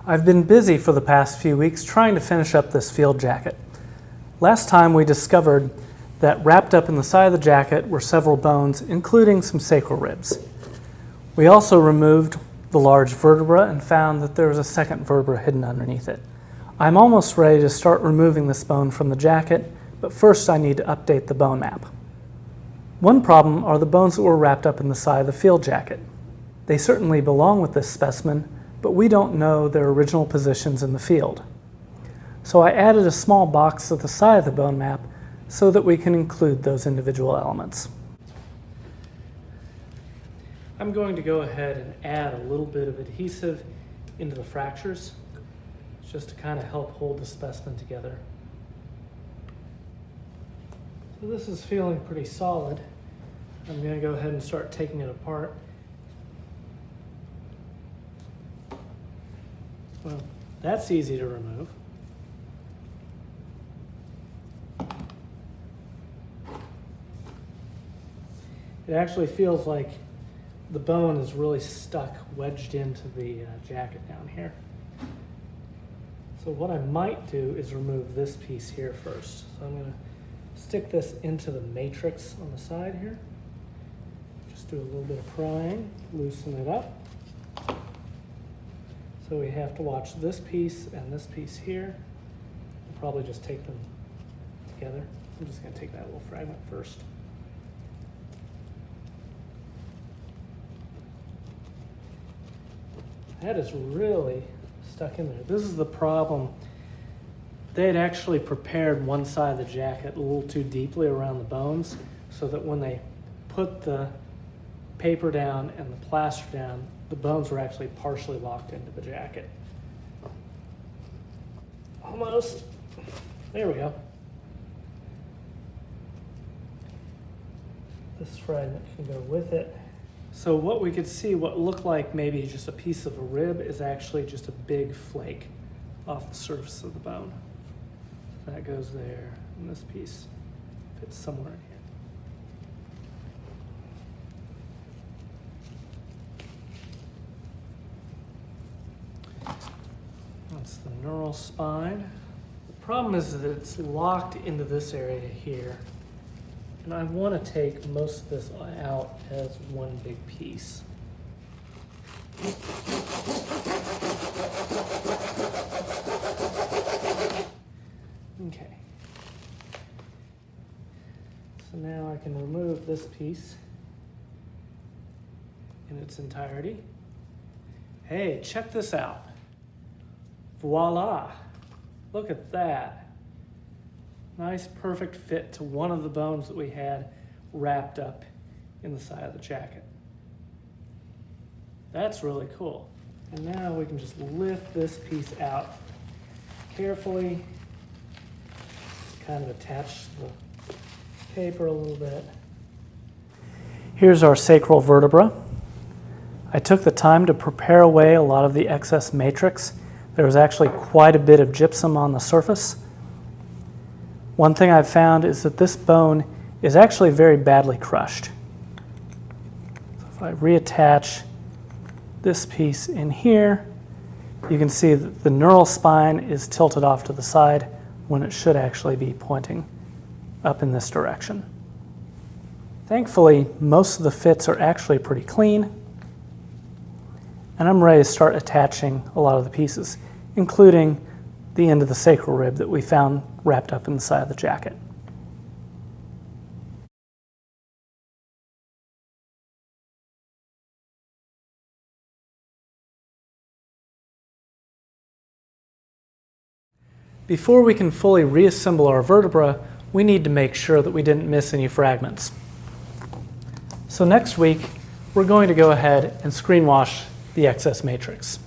I've been busy for the past few weeks trying to finish up this field jacket. Last time we discovered that wrapped up in the side of the jacket were several bones, including some sacral ribs. We also removed the large vertebra and found that there was a second vertebra hidden underneath it. I'm almost ready to start removing this bone from the jacket, but first I need to update the bone map. One problem are the bones that were wrapped up in the side of the field jacket. They certainly belong with this specimen, but we don't know their original positions in the field. So I added a small box at the side of the bone map so that we can include those individual elements. I'm going to go ahead and add a little bit of adhesive into the fractures, just to kind of help hold the specimen together. So this is feeling pretty solid. I'm going to go ahead and start taking it apart. Well, that's easy to remove. It actually feels like the bone is really stuck, wedged into the jacket down here. So what I might do is remove this piece here first. So I'm going to stick this into the matrix on the side here. Just do a little bit of prying, loosen it up. So we have to watch this piece and this piece here. We'll probably just take them together. I'm just going to take that little fragment first. That is really stuck in there. This is the problem. They had actually prepared one side of the jacket a little too deeply around the bones so that when they put the paper down and the plaster down, the bones were actually partially locked into the jacket. Almost. There we go. This fragment can go with it. So what we could see, what looked like maybe just a piece of a rib, is actually just a big flake off the surface of the bone. That goes there, and this piece fits somewhere in here. That's the neural spine. The problem is that it's locked into this area here. And I want to take most of this out as one big piece. Okay. So now I can remove this piece in its entirety. Hey, check this out. Voila. Look at that. Nice, perfect fit to one of the bones that we had wrapped up in the side of the jacket. That's really cool. And now we can just lift this piece out carefully, kind of attach the paper a little bit. Here's our sacral vertebra. I took the time to prepare away a lot of the excess matrix. There was actually quite a bit of gypsum on the surface. One thing I've found is that this bone is actually very badly crushed. So if I reattach this piece in here, you can see that the neural spine is tilted off to the side when it should actually be pointing up in this direction. Thankfully, most of the fits are actually pretty clean, and I'm ready to start attaching a lot of the pieces, including the end of the sacral rib that we found wrapped up in the side of the jacket. Before we can fully reassemble our vertebra, we need to make sure that we didn't miss any fragments. So next week, we're going to go ahead and screen wash the excess matrix.